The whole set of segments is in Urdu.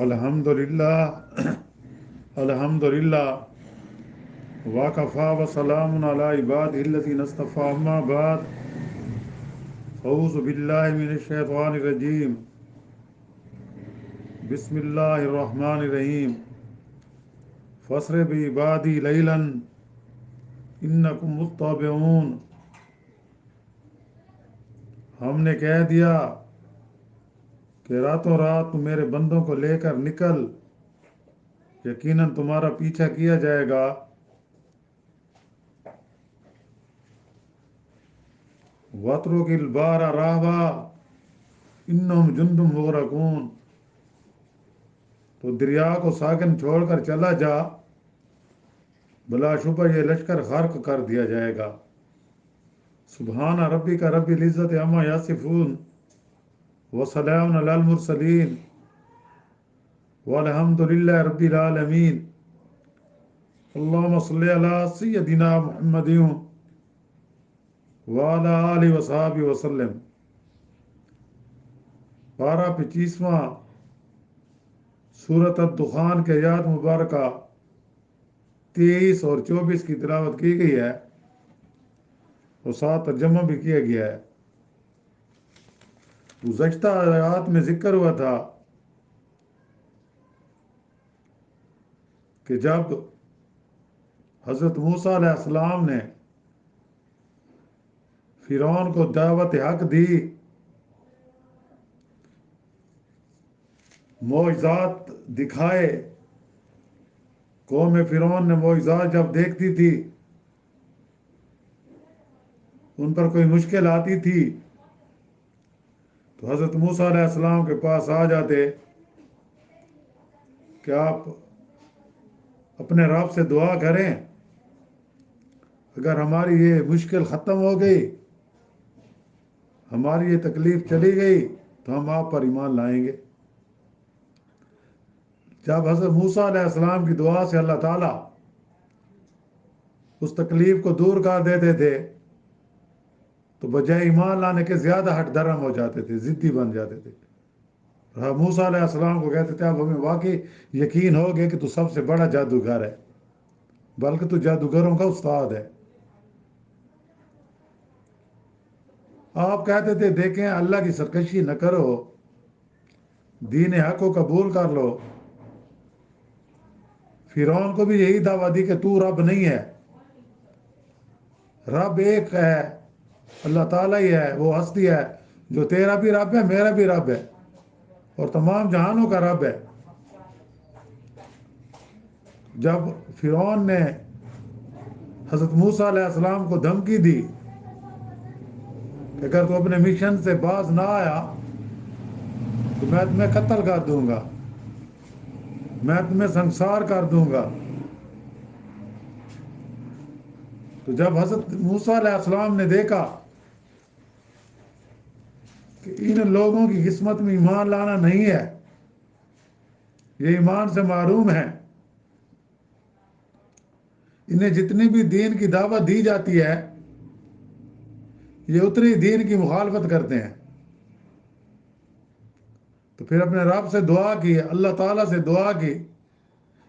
الحمدللہ الحمدللہ وکفیٰ وسلام علی عبادہ الذین اصطفیٰ اما بعد اعوذ باللہ من الشیطان الرجیم بسم اللہ الرحمن الرحیم فاسر بعبادی لیلا انکم متبعون۔ ہم نے کہہ دیا کہ راتوں رات تم میرے بندوں کو لے کر نکل، یقیناً تمہارا پیچھا کیا جائے گا۔ وَاتْرُكِ الْبَحْرَ رَهْوًا إِنَّهُمْ جُندٌ مُغْرَقُونَ، تو دریا کو ساکن چھوڑ کر چلا جا، بلا شبہ یہ لشکر غرق کر دیا جائے گا۔ سبحان ربک رب العزت عما یصفون وسلام علی المرسلین والحمد للہ رب العالمین۔ اللہم صلی علی سیدنا محمد وعلی آلہ وصحبہ وسلم۔ پارہ 25واں سورۃ الدخان کے آیات مبارکہ 23 اور 24 کی تلاوت کی گئی ہے اور ساتھ ترجمہ بھی کیا گیا ہے۔ گزشتہ آیات میں ذکر ہوا تھا کہ جب حضرت موسیٰ علیہ السلام نے فرعون کو دعوت حق دی، معجزات دکھائے، قوم فرعون نے معجزات جب دیکھتی تھی، ان پر کوئی مشکل آتی تھی تو حضرت موسیٰ علیہ السلام کے پاس آ جاتے کہ آپ اپنے رب سے دعا کریں، اگر ہماری یہ مشکل ختم ہو گئی، ہماری یہ تکلیف چلی گئی تو ہم آپ پر ایمان لائیں گے۔ جب حضرت موسیٰ علیہ السلام کی دعا سے اللہ تعالیٰ اس تکلیف کو دور کر دیتے تھے تو بجائے ایمان لانے کے زیادہ ہٹ درم ہو جاتے تھے، ضدی بن جاتے تھے۔ موسیٰ علیہ السلام کو کہتے تھے اب ہمیں واقعی یقین ہو گیا کہ تو سب سے بڑا جادوگر ہے، بلکہ تو جادوگروں کا استاد ہے۔ آپ کہتے تھے دیکھیں اللہ کی سرکشی نہ کرو، دین حق کو قبول کر لو۔ فرعون کو بھی یہی دعویٰ دی کہ تو رب نہیں ہے، رب ایک ہے، اللہ تعالیٰ ہی ہے، وہ ہستی ہے جو تیرا بھی رب ہے، میرا بھی رب ہے اور تمام جہانوں کا رب ہے۔ جب فرعون نے حضرت موسیٰ علیہ السلام کو دھمکی دی کہ اگر تو اپنے مشن سے باز نہ آیا تو میں تمہیں قتل کر دوں گا، میں تمہیں سنسار کر دوں گا، تو جب حضرت موسیٰ علیہ السلام نے دیکھا کہ ان لوگوں کی قسمت میں ایمان لانا نہیں ہے، یہ ایمان سے محروم ہیں، انہیں جتنی بھی دین کی دعوت دی جاتی ہے یہ اتنی دین کی مخالفت کرتے ہیں، تو پھر اپنے رب سے دعا کی، اللہ تعالیٰ سے دعا کی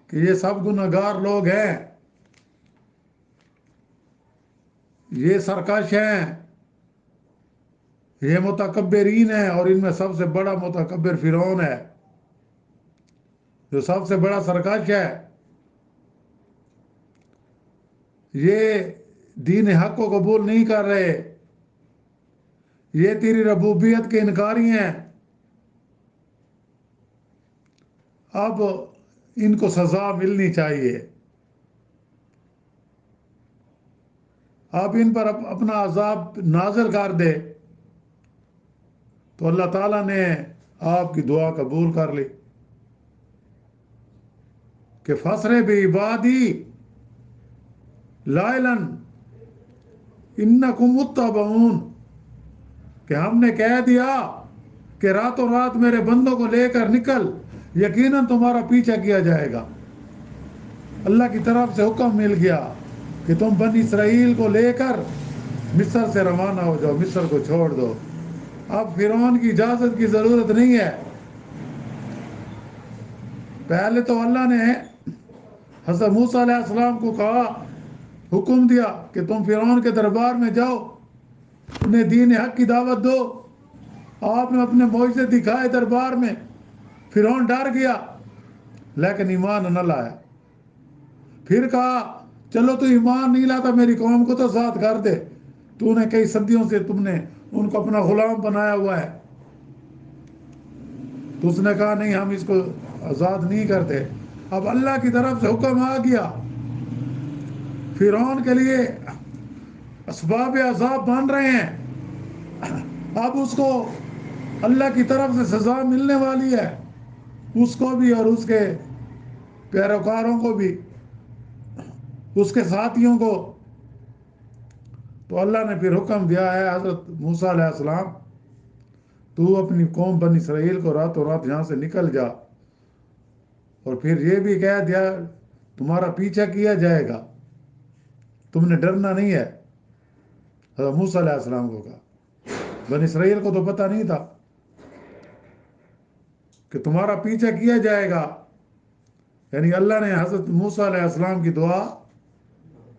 کہ یہ سب گنہگار لوگ ہیں، یہ سرکش ہیں، یہ متکبرین ہیں، اور ان میں سب سے بڑا متکبر فرعون ہے جو سب سے بڑا سرکش ہے۔ یہ دین حق کو قبول نہیں کر رہے، یہ تیری ربوبیت کے انکاری ہیں، اب ان کو سزا ملنی چاہیے، اب ان پر اپنا عذاب نازل کر دے۔ تو اللہ تعالیٰ نے آپ کی دعا قبول کر لی کہ فَاسْرِ بِعِبَادِی لَيْلًا إِنَّکُم مُتَّبَعُونَ، کہ ہم نے کہہ دیا کہ راتوں رات میرے بندوں کو لے کر نکل، یقیناً تمہارا پیچھا کیا جائے گا۔ اللہ کی طرف سے حکم مل گیا کہ تم بنی اسرائیل کو لے کر مصر سے روانہ ہو جاؤ، مصر کو چھوڑ دو، اب فرعون کی اجازت کی ضرورت نہیں ہے۔ پہلے تو اللہ نے حضرت موسیٰ علیہ السلام کو کہا، حکم دیا کہ تم فرعون کے دربار میں جاؤ، انہیں دین حق کی دعوت دو۔ آپ نے اپنے معجزے دکھائے دربار میں، فرعون ڈر گیا لیکن ایمان نہ لایا۔ پھر کہا چلو تو ایمان نہیں لاتا میری قوم کو تو ساتھ کر دے، تو نے کئی صدیوں سے تم نے ان کو اپنا غلام بنایا ہوا ہے۔ تو اس نے کہا نہیں، ہم اس کو آزاد نہیں کرتے۔ اب اللہ کی طرف سے حکم آ گیا، فرعون کے لیے اسباب عذاب بن رہے ہیں، اب اس کو اللہ کی طرف سے سزا ملنے والی ہے، اس کو بھی اور اس کے پیروکاروں کو بھی، اس کے ساتھیوں کو۔ تو اللہ نے پھر حکم دیا ہے حضرت موسیٰ علیہ السلام، تو اپنی قوم بنی اسرائیل کو راتوں رات یہاں سے نکل جا، اور پھر یہ بھی کہہ دیا تمہارا پیچھا کیا جائے گا، تم نے ڈرنا نہیں ہے۔ حضرت موسیٰ علیہ السلام کو کہا، بنی اسرائیل کو تو پتہ نہیں تھا کہ تمہارا پیچھا کیا جائے گا۔ یعنی اللہ نے حضرت موسیٰ علیہ السلام کی دعا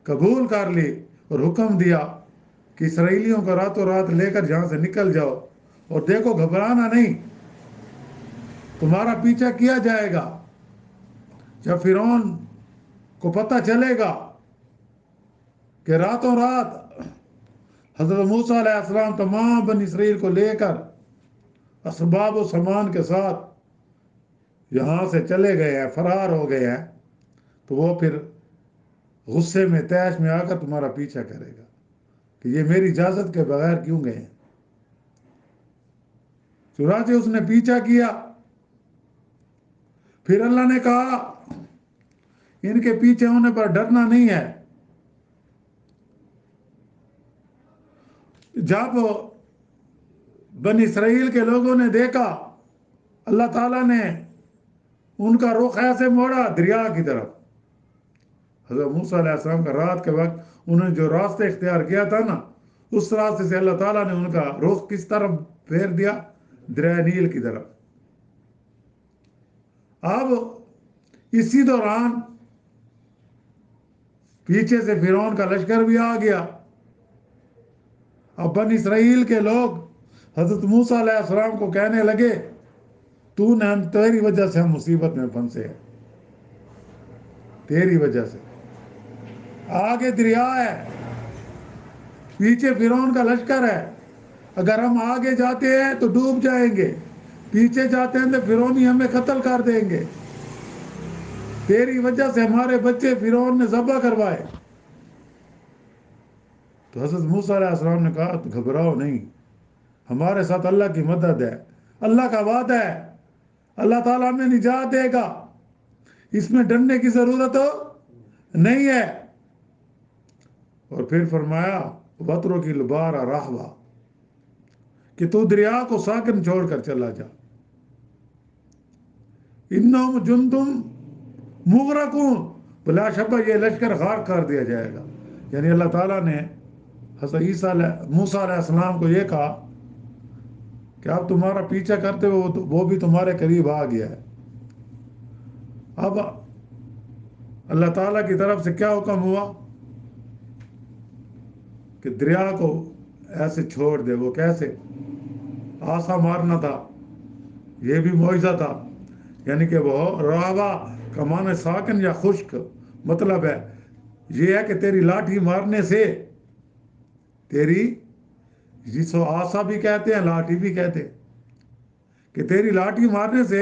قبول کر لی اور حکم دیا کہ اسرائیلیوں کو راتوں رات لے کر یہاں سے نکل جاؤ، اور دیکھو گھبرانا نہیں، تمہارا پیچھا کیا جائے گا۔ جب فرعون کو پتہ چلے گا کہ راتوں رات حضرت موسیٰ علیہ السلام تمام بنی اسرائیل کو لے کر اسباب و سامان کے ساتھ یہاں سے چلے گئے ہیں، فرار ہو گئے ہیں، تو وہ پھر غصے میں طیش میں آ کر تمہارا پیچھا کرے گا کہ یہ میری اجازت کے بغیر کیوں گئے ہیں۔ چنانچہ اس نے پیچھا کیا۔ پھر اللہ نے کہا ان کے پیچھے ہونے پر ڈرنا نہیں ہے۔ جب بنی اسرائیل کے لوگوں نے دیکھا، اللہ تعالیٰ نے ان کا رخ ایسے موڑا دریا کی طرف۔ حضرت موسیٰ علیہ السلام کا رات کے وقت انہوں نے جو راستے اختیار کیا تھا نا، اس راستے سے اللہ تعالیٰ نے ان کا رخ کس طرف پھیر دیا؟ دریا نیل کی طرف۔ اب اسی دوران پیچھے سے فرعون کا لشکر بھی آ گیا۔ اب بنی اسرائیل کے لوگ حضرت موسیٰ علیہ السلام کو کہنے لگے تیری وجہ سے ہم مصیبت میں پھنسے ہیں، تیری وجہ سے۔ آگے دریا ہے، پیچھے فرعون کا لشکر ہے، اگر ہم آگے جاتے ہیں تو ڈوب جائیں گے، پیچھے جاتے ہیں تو فرعونی ہمیں قتل کر دیں گے، تیری وجہ سے ہمارے بچے فرعون نے ذبح کروائے۔ تو حضرت موسیٰ علیہ السلام نے کہا تو گھبراؤ نہیں، ہمارے ساتھ اللہ کی مدد ہے، اللہ کا وعدہ ہے، اللہ تعالیٰ ہمیں نجات دے گا، اس میں ڈرنے کی ضرورت نہیں ہے۔ اور پھر فرمایا وَاتْرُكِ الْبَحْرَ رَهْوًا، کہ تو دریا کو ساکن چھوڑ کر چلا جا، اِنَّهُمْ جُنْدٌ مُغْرَقُونَ، بلا شبہ یہ لشکر غارق کر دیا جائے گا۔ یعنی اللہ تعالیٰ نے حضرت موسیٰ علیہ السلام کو یہ کہا کہ اب تمہارا پیچھا کرتے ہوئے وہ بھی تمہارے قریب آ گیا ہے۔ اب اللہ تعالیٰ کی طرف سے کیا حکم ہوا کہ دریا کو ایسے چھوڑ دے۔ وہ کیسے؟ آسا مارنا تھا، یہ بھی معجزہ تھا۔ یعنی کہ وہ راوا کا معنی ساکن یا خشک، مطلب ہے یہ ہے کہ تیری لاٹھی مارنے سے، تیری جس کو آسا بھی کہتے ہیں لاٹھی بھی کہتے ہیں، کہ تیری لاٹھی مارنے سے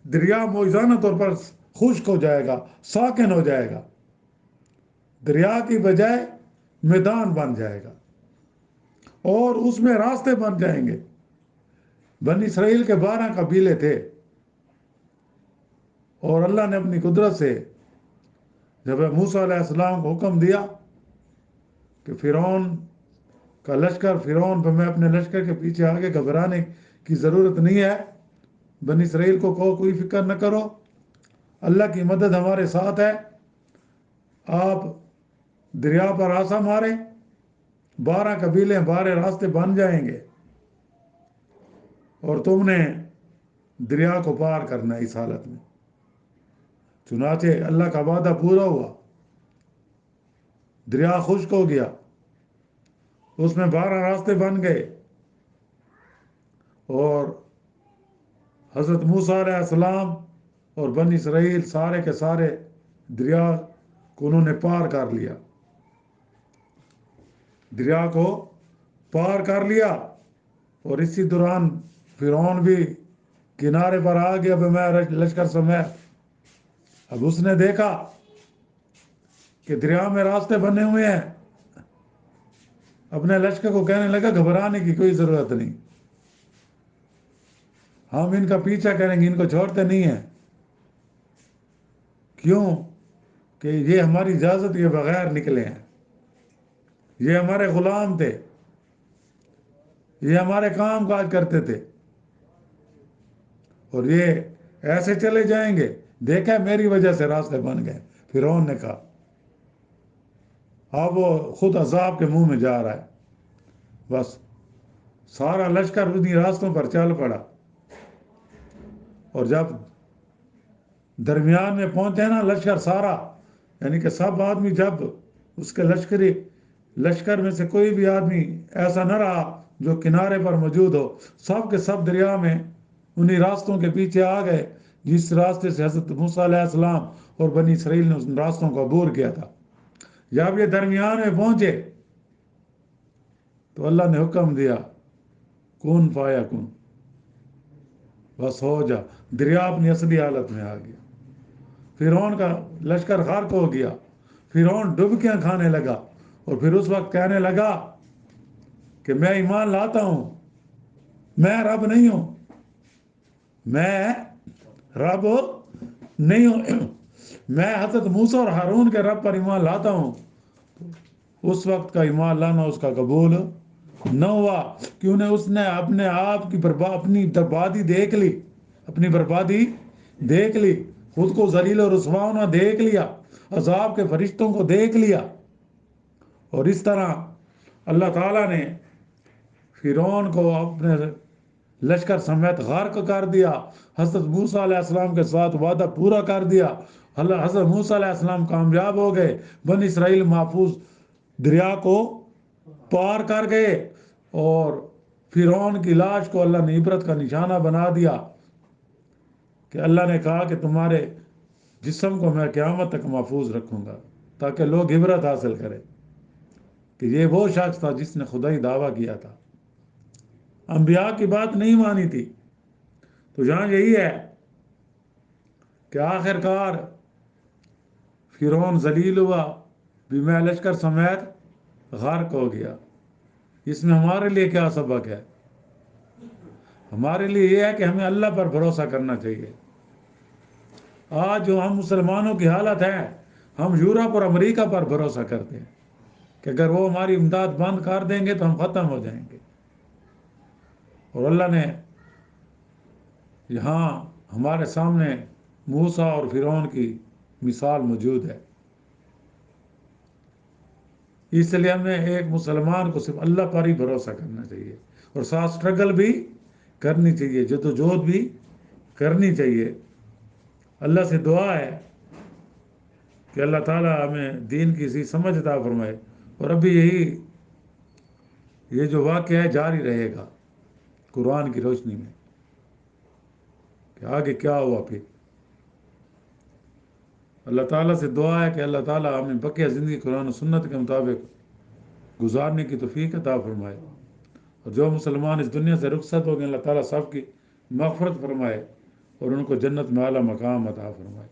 دریا معجزانہ طور پر خشک ہو جائے گا، ساکن ہو جائے گا، دریا کی بجائے میدان بن جائے گا، اور اس میں راستے بن جائیں گے۔ بنی اسرائیل کے 12 قبیلے تھے، اور اللہ نے اپنی قدرت سے جب موسیٰ علیہ السلام کو حکم دیا کہ فرعون کا لشکر، فرعون پہ میں اپنے لشکر کے پیچھے آگے گھبرانے کی ضرورت نہیں ہے، بنی اسرائیل کو کہو کوئی فکر نہ کرو، اللہ کی مدد ہمارے ساتھ ہے، آپ دریا پر آسا ماریں، 12 قبیلے 12 راستے بن جائیں گے، اور تم نے دریا کو پار کرنا ہے اس حالت میں۔ چنانچہ اللہ کا وعدہ پورا ہوا، دریا خشک ہو گیا، اس میں 12 راستے بن گئے، اور حضرت موسیٰ علیہ السلام اور بنی اسرائیل سارے کے سارے دریا کو انہوں نے پار کر لیا، دریا کو پار کر لیا۔ اور اسی دوران فرعون بھی کنارے پر آ گیا بغیر لشکر سمیت۔ اب اس نے دیکھا کہ دریا میں راستے بنے ہوئے ہیں، اپنے لشکر کو کہنے لگا گھبرانے کی کوئی ضرورت نہیں، ہم ان کا پیچھا کریں گے، ان کو چھوڑتے نہیں ہیں۔ کیوں؟ کہ یہ ہماری اجازت کے بغیر نکلے ہیں، یہ ہمارے غلام تھے، یہ ہمارے کام کاج کرتے تھے، اور یہ ایسے چلے جائیں گے؟ دیکھا میری وجہ سے راستے بن گئے، فرعون نے کہا۔ اب وہ خود عذاب کے منہ میں جا رہا ہے، بس سارا لشکر انہی راستوں پر چل پڑا، اور جب درمیان میں پہنچے نا لشکر سارا، یعنی کہ سب آدمی، جب اس کے لشکر میں سے کوئی بھی آدمی ایسا نہ رہا جو کنارے پر موجود ہو، سب کے سب دریا میں انہی راستوں کے پیچھے آ گئے جس راستے سے حضرت موسیٰ علیہ السلام اور بنی اسرائیل نے ان راستوں کو عبور کیا تھا۔ جب یہ درمیان میں پہنچے تو اللہ نے حکم دیا، کن فایا کن، بس ہو جا، دریا اپنی اصلی حالت میں آ گیا۔ فرعون کا لشکر غرق ہو گیا، فرعون ڈبکیاں کھانے لگا، اور پھر اس وقت کہنے لگا کہ میں ایمان لاتا ہوں، میں رب نہیں ہوں، میں رب نہیں ہوں، میں حضرت موسیٰ اور ہارون کے رب پر ایمان لاتا ہوں۔ اس وقت کا ایمان لانا اس کا قبول نہ ہوا، کیوں اس نے اپنے آپ کی اپنی بربادی دیکھ لی، اپنی بربادی دیکھ لی، خود کو ذلیل و رسوا ہونا دیکھ لیا، عذاب کے فرشتوں کو دیکھ لیا، اور اس طرح اللہ تعالیٰ نے فرعون کو اپنے لشکر سمیت غرق کر دیا، حضرت موسیٰ علیہ السلام کے ساتھ وعدہ پورا کر دیا، حضرت موسیٰ علیہ السلام کامیاب ہو گئے، بنی اسرائیل محفوظ دریا کو پار کر گئے، اور فرعون کی لاش کو اللہ نے عبرت کا نشانہ بنا دیا، کہ اللہ نے کہا کہ تمہارے جسم کو میں قیامت تک محفوظ رکھوں گا، تاکہ لوگ عبرت حاصل کریں کہ یہ وہ شخص تھا جس نے خدائی دعویٰ کیا تھا، انبیاء کی بات نہیں مانی تھی۔ تو یہاں یہی ہے کہ آخر کار فرعون ذلیل ہوا، بما لشکر سمیت غرق ہو گیا۔ اس میں ہمارے لیے کیا سبق ہے؟ ہمارے لیے یہ ہے کہ ہمیں اللہ پر بھروسہ کرنا چاہیے۔ آج جو ہم مسلمانوں کی حالت ہے، ہم یورپ اور امریکہ پر بھروسہ کرتے ہیں کہ اگر وہ ہماری امداد بند کر دیں گے تو ہم ختم ہو جائیں گے، اور اللہ نے یہاں ہمارے سامنے موسیٰ اور فرعون کی مثال موجود ہے۔ اس لیے ہمیں ایک مسلمان کو صرف اللہ پر ہی بھروسہ کرنا چاہیے، اور ساتھ سٹرگل بھی کرنی چاہیے، جدوجہد بھی کرنی چاہیے۔ اللہ سے دعا ہے کہ اللہ تعالیٰ ہمیں دین کی سی سمجھ عطا فرمائے، اور ابھی یہ جو واقعہ ہے جاری رہے گا قرآن کی روشنی میں، کہ آگے کیا ہوا پھر۔ اللہ تعالیٰ سے دعا ہے کہ اللہ تعالیٰ ہمیں بقیہ زندگی قرآن و سنت کے مطابق گزارنے کی توفیق عطا فرمائے، اور جو مسلمان اس دنیا سے رخصت ہو گئے اللہ تعالیٰ سب کی مغفرت فرمائے، اور ان کو جنت میں اعلیٰ مقام عطا فرمائے،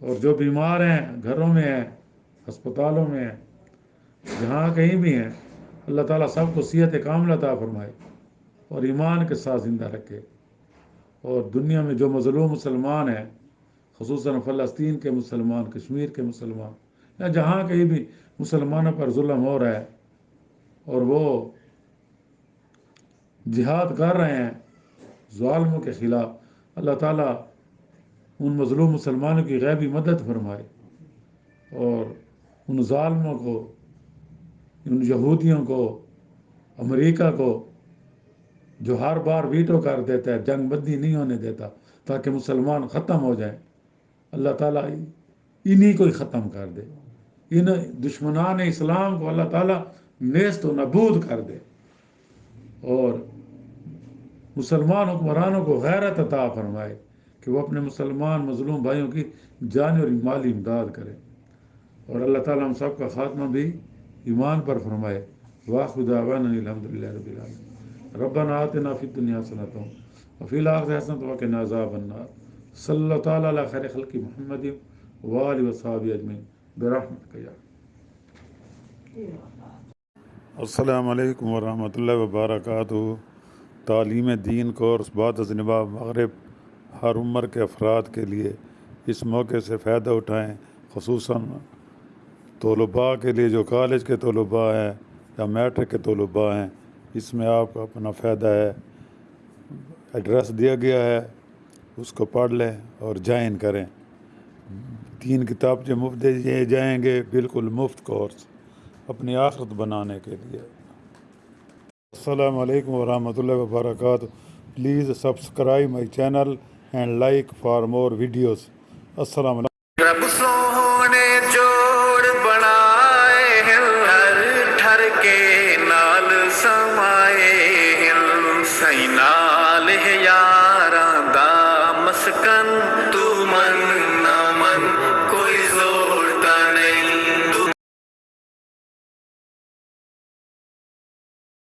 اور جو بیمار ہیں، گھروں میں ہیں، ہسپتالوں میں ہیں، جہاں کہیں بھی ہیں، اللہ تعالیٰ سب کو صحت کاملہ عطا فرمائے اور ایمان کے ساتھ زندہ رکھے، اور دنیا میں جو مظلوم مسلمان ہیں، خصوصاً فلسطین کے مسلمان، کشمیر کے مسلمان، یا جہاں کہیں بھی مسلمانوں پر ظلم ہو رہا ہے اور وہ جہاد کر رہے ہیں ظالموں کے خلاف، اللہ تعالیٰ ان مظلوم مسلمانوں کی غیبی مدد فرمائے، اور ان ظالموں کو، ان یہودیوں کو، امریکہ کو جو ہر بار ویٹو کر دیتا ہے، جنگ بندی نہیں ہونے دیتا تاکہ مسلمان ختم ہو جائیں، اللہ تعالیٰ انہی کو ہی ختم کر دے، ان دشمنان اسلام کو اللہ تعالیٰ نیست و نابود کر دے، اور مسلمان حکمرانوں کو غیرت عطا فرمائے کہ وہ اپنے مسلمان مظلوم بھائیوں کی جانی اور مالی امداد کرے، اور اللہ تعالیٰ ہم سب کا خاتمہ بھی ایمان پر فرمائے۔ وآخر دعوانا الحمدللہ رب العالمین۔ ربنا آتنا فی الدنیا حسنۃ وفی الآخرۃ حسنۃ وقنا عذاب النار۔ صلی اللہ تعالیٰ علی خیر خلق محمد وآلہ وصحبہ اجمعین برحمتک یا۔ السلام علیکم ورحمۃ اللہ وبرکاتہ۔ تعلیم دین کورس بعد از نباہ مغرب ہر عمر کے افراد کے لیے، اس موقع سے فائدہ اٹھائیں، خصوصاً طلباء کے لیے جو کالج کے طلباء ہیں یا میٹرک کے طلباء ہیں، اس میں آپ کا اپنا فائدہ ہے۔ ایڈریس دیا گیا ہے، اس کو پڑھ لیں اور جوائن کریں۔ 3 کتاب جو مفت دیے جائیں گے، بالکل مفت کورس اپنی آخرت بنانے کے لیے۔ السلام علیکم ورحمۃ اللہ وبرکاتہ۔ Please subscribe my channel and like for more videos. السلام علیکم۔ رب سونے جوڑ بنائے ہر ٹھر کے نال سمائے سئی نال ہے یاراں دا مسکن تو من